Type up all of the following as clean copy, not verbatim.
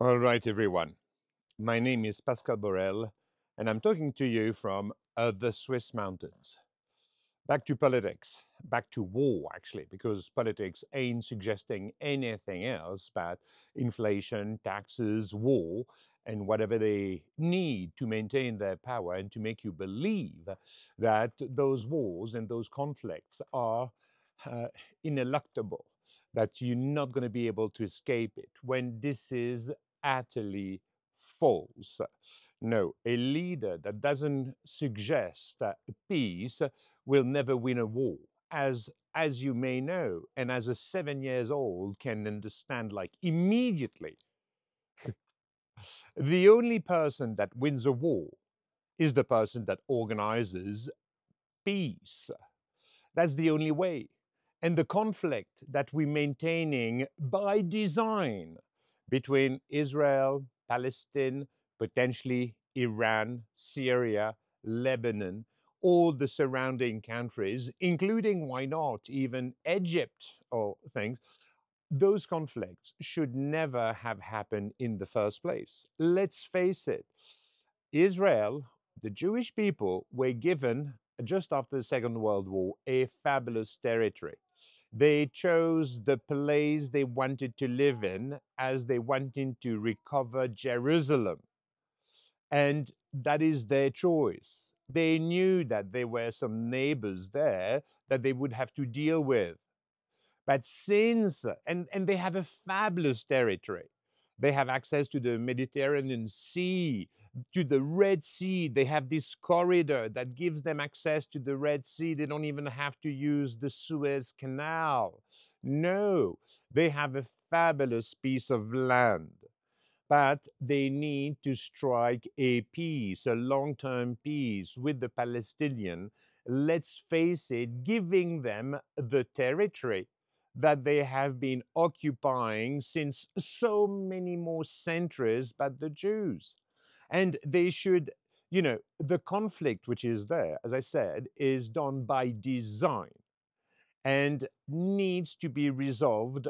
All right, everyone. My name is Pascal Borel, and I'm talking to you from the Swiss mountains. Back to politics, back to war, actually, because politics ain't suggesting anything else but inflation, taxes, war, and whatever they need to maintain their power and to make you believe that those wars and those conflicts are uh, ineluctable, that you're not going to be able to escape it, when this is utterly false. No, a leader that doesn't suggest peace will never win a war. As you may know, and as a 7 years old can understand like immediately, the only person that wins a war is the person that organizes peace. That's the only way. And the conflict that we're maintaining by design between Israel, Palestine, potentially Iran, Syria, Lebanon, all the surrounding countries, including, why not, even Egypt or things, those conflicts should never have happened in the first place. Let's face it, Israel, the Jewish people, were given, just after the Second World War, a fabulous territory. They chose the place they wanted to live in as they wanted to recover Jerusalem. And that is their choice. They knew that there were some neighbors there that they would have to deal with. But since, and they have a fabulous territory, they have access to the Mediterranean Sea, to the Red Sea. They have this corridor that gives them access to the Red Sea. They don't even have to use the Suez Canal. No, they have a fabulous piece of land, but they need to strike a peace, a long-term peace with the Palestinian. Let's face it, giving them the territory that they have been occupying since so many more centuries, but the Jews. And they should, the conflict which is there, as I said, is done by design and needs to be resolved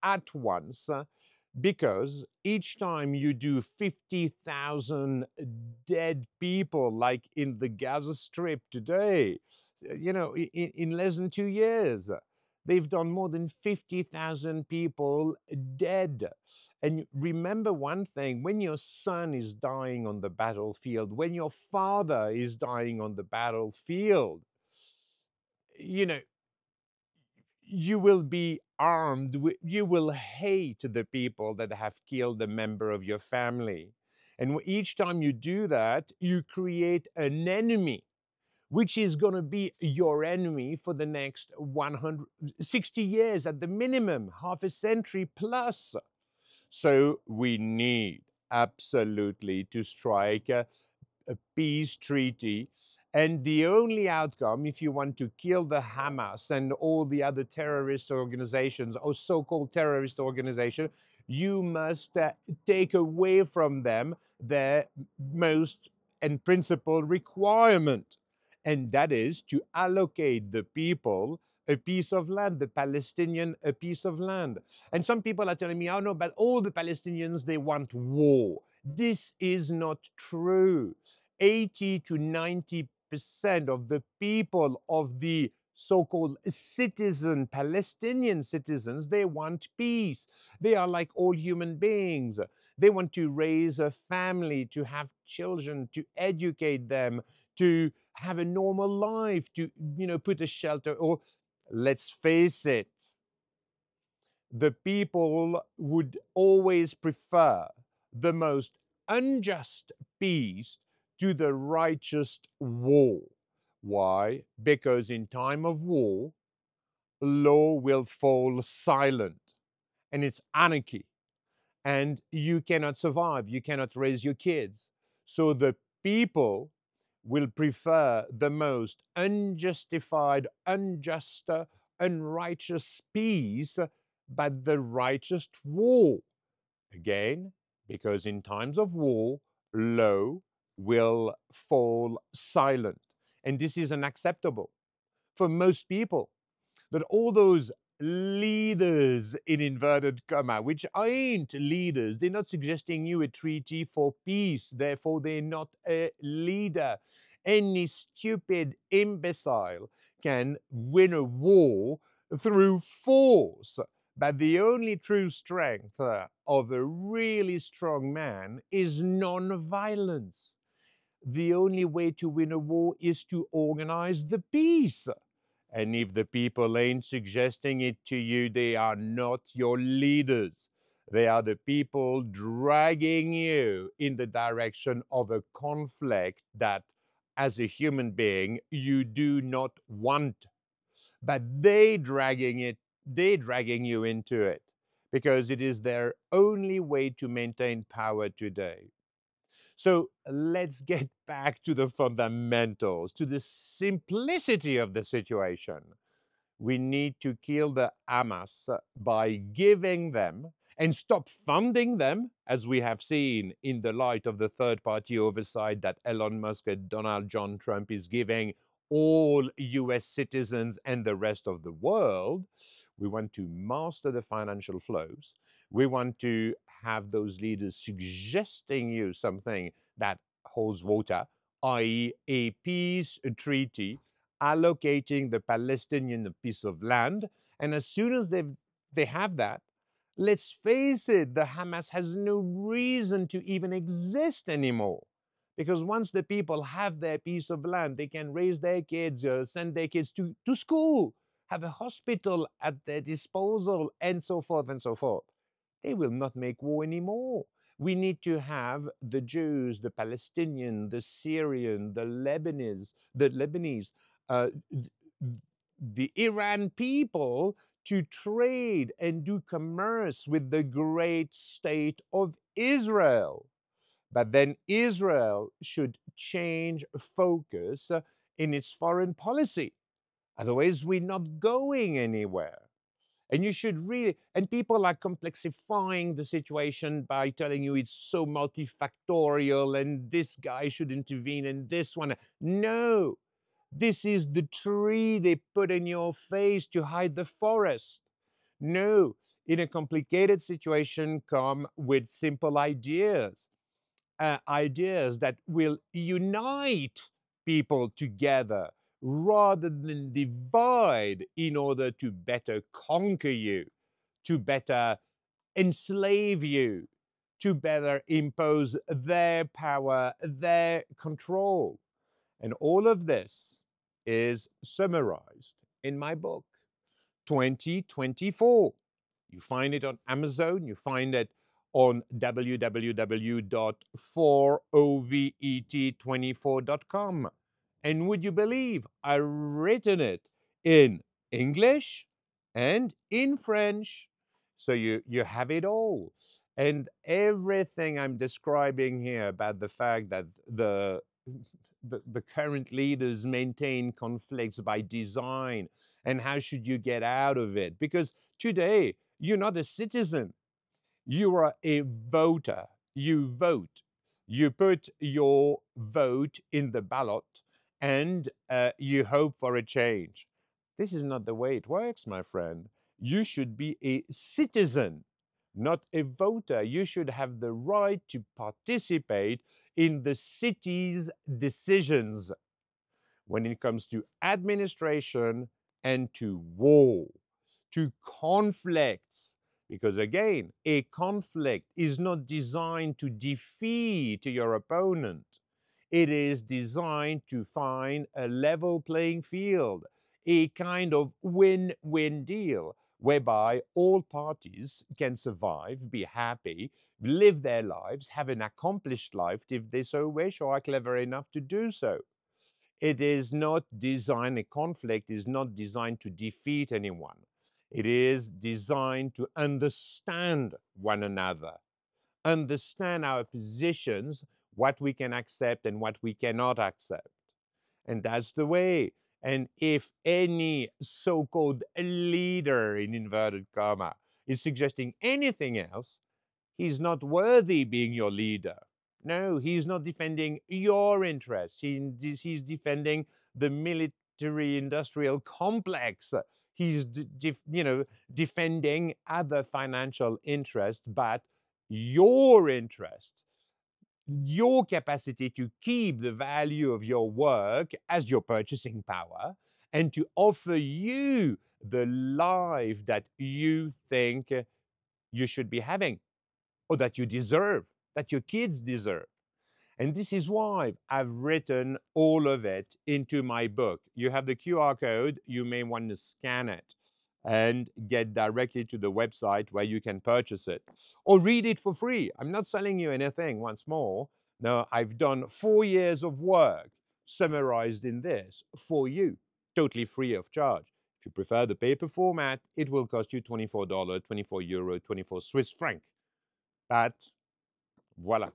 at once, because each time you do 50,000 dead people, like in the Gaza Strip today, in less than 2 years, they've done more than 50,000 people dead. And remember one thing, when your son is dying on the battlefield, when your father is dying on the battlefield, you know, you will be armed, you will hate the people that have killed a member of your family. And each time you do that, you create an enemy, which is going to be your enemy for the next 160 years at the minimum, half a century plus. So we need absolutely to strike a peace treaty. And the only outcome, if you want to kill the Hamas and all the other terrorist organizations or so-called terrorist organizations, you must take away from them their most and principal requirement. And that is to allocate the people a piece of land, the Palestinian a piece of land. And some people are telling me, oh no, but all the Palestinians, they want war. This is not true. 80 to 90% of the people of the so-called Palestinian citizens, they want peace. They are like all human beings. They want to raise a family, to have children, to educate them, to have a normal life, to, put a shelter. Or let's face it, the people would always prefer the most unjust peace to the righteous war. Why? Because in time of war, law will fall silent and it's anarchy, and you cannot survive, you cannot raise your kids. So the people will prefer the most unjustified, unjust, unrighteous peace, but the righteous war. Again, because in times of war, law will fall silent. And this is unacceptable for most people. But all those leaders in inverted comma, which ain't leaders. They're not suggesting you a treaty for peace. Therefore, they're not a leader. Any stupid imbecile can win a war through force. But the only true strength of a really strong man is non-violence. The only way to win a war is to organize the peace. And if the people ain't suggesting it to you, they are not your leaders. They are the people dragging you in the direction of a conflict that, as a human being, you do not want. But they dragging you into it because it is their only way to maintain power today. So let's get back to the fundamentals, to the simplicity of the situation. We need to kill the Hamas by giving them and stop funding them, as we have seen in the light of the third party oversight that Elon Musk and Donald John Trump is giving all US citizens and the rest of the world. We want to master the financial flows. We want to have those leaders suggesting you something that holds water, i.e., a peace treaty allocating the Palestinian a piece of land. And as soon as they have that, let's face it, the Hamas has no reason to even exist anymore. Because once the people have their piece of land, they can raise their kids, send their kids to school, have a hospital at their disposal, and so forth and so forth. They will not make war anymore. We need to have the Jews, the Palestinian, the Syrian, the Lebanese, uh, the Iran people to trade and do commerce with the great state of Israel. But then Israel should change focus in its foreign policy. Otherwise, we're not going anywhere. And you should really, and people are complexifying the situation by telling you it's so multifactorial and this guy should intervene and this one. No, this is the tree they put in your face to hide the forest. No, in a complicated situation, come with simple ideas, ideas that will unite people together rather than divide in order to better conquer you, to better enslave you, to better impose their power, their control. And all of this is summarized in my book, 2024. You find it on Amazon, you find it on www.4ovet24.com. And would you believe I've written it in English and in French? So you have it all. And everything I'm describing here about the fact that the current leaders maintain conflicts by design, and how should you get out of it? Because today, you're not a citizen, you are a voter. You vote. You put your vote in the ballot and you hope for a change. This is not the way it works, my friend. You should be a citizen, not a voter. You should have the right to participate in the city's decisions when it comes to administration and to war, to conflicts. Because again, a conflict is not designed to defeat your opponent. It is designed to find a level playing field, a kind of win-win deal whereby all parties can survive, be happy, live their lives, have an accomplished life if they so wish or are clever enough to do so. It is not designed, a conflict is not designed to defeat anyone. It is designed to understand one another, understand our positions, what we can accept and what we cannot accept. And that's the way. And if any so called leader, in inverted comma, is suggesting anything else, he's not worthy being your leader. No, he's not defending your interests. He's defending the military industrial complex. He's defending other financial interests, but your interests, your capacity to keep the value of your work as your purchasing power and to offer you the life that you think you should be having or that you deserve, that your kids deserve. And this is why I've written all of it into my book. You have the QR code, you may want to scan it and get directly to the website where you can purchase it or read it for free. I'm not selling you anything once more. No, I've done 4 years of work summarized in this for you, totally free of charge. If you prefer the paper format, it will cost you $24, €24, 24 Swiss franc. But voila.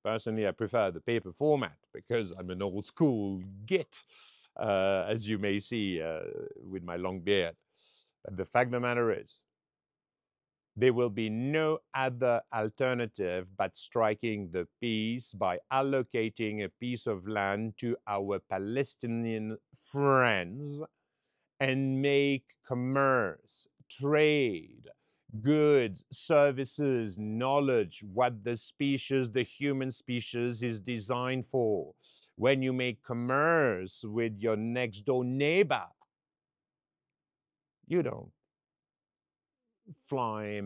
Personally, I prefer the paper format because I'm an old school git, as you may see with my long beard. But the fact of the matter is, there will be no other alternative but striking the peace by allocating a piece of land to our Palestinian friends and make commerce, trade, goods, services, knowledge, what the species, the human species is designed for. When you make commerce with your next door neighbor, you don't fly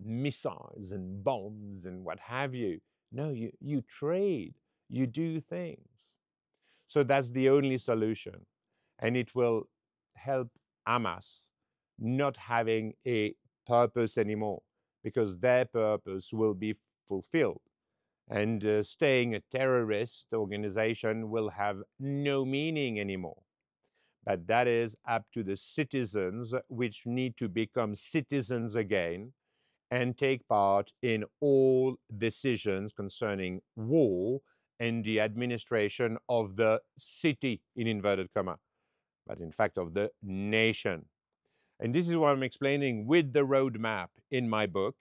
missiles and bombs and what have you. No, you trade, you do things. So that's the only solution. And it will help Hamas not having a purpose anymore because their purpose will be fulfilled. And staying a terrorist organization will have no meaning anymore. But that is up to the citizens, which need to become citizens again and take part in all decisions concerning war and the administration of the city, in inverted comma, but in fact of the nation. And this is what I'm explaining with the roadmap in my book.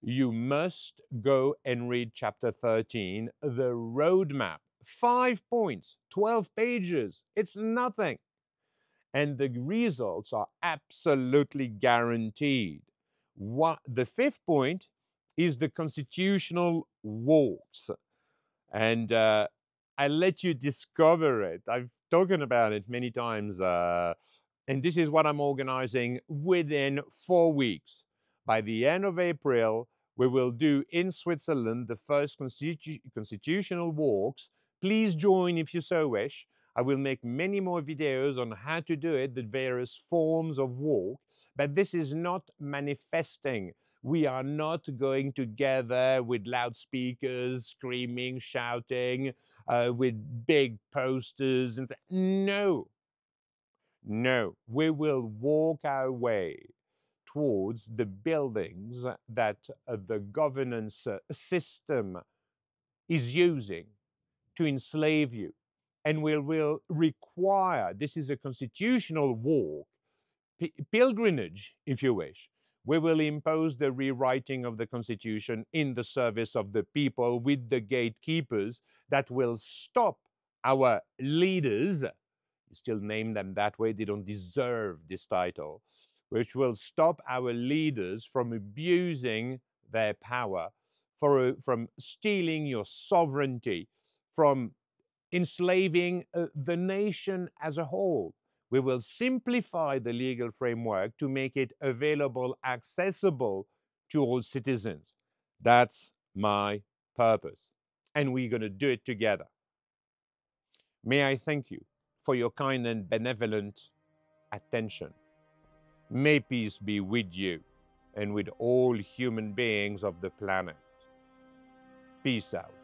You must go and read chapter 13, the roadmap. 5 points, 12 pages. It's nothing. And the results are absolutely guaranteed. The fifth point is the constitutional walks. And I let you discover it. I've spoken about it many times. And this is what I'm organizing within 4 weeks. By the end of April, we will do in Switzerland the first constitutional walks. Please join if you so wish. I will make many more videos on how to do it, the various forms of walk, but this is not manifesting. We are not going together with loudspeakers, screaming, shouting, with big posters. And no, no, we will walk our way towards the buildings that the governance system is using to enslave you. And we will require, this is a constitutional walk, pilgrimage, if you wish. We will impose the rewriting of the Constitution in the service of the people with the gatekeepers that will stop our leaders. You still name them that way, they don't deserve this title, which will stop our leaders from abusing their power, from stealing your sovereignty, from enslaving the nation as a whole. We will simplify the legal framework to make it available, accessible to all citizens. That's my purpose. And we're going to do it together. May I thank you for your kind and benevolent attention. May peace be with you and with all human beings of the planet. Peace out.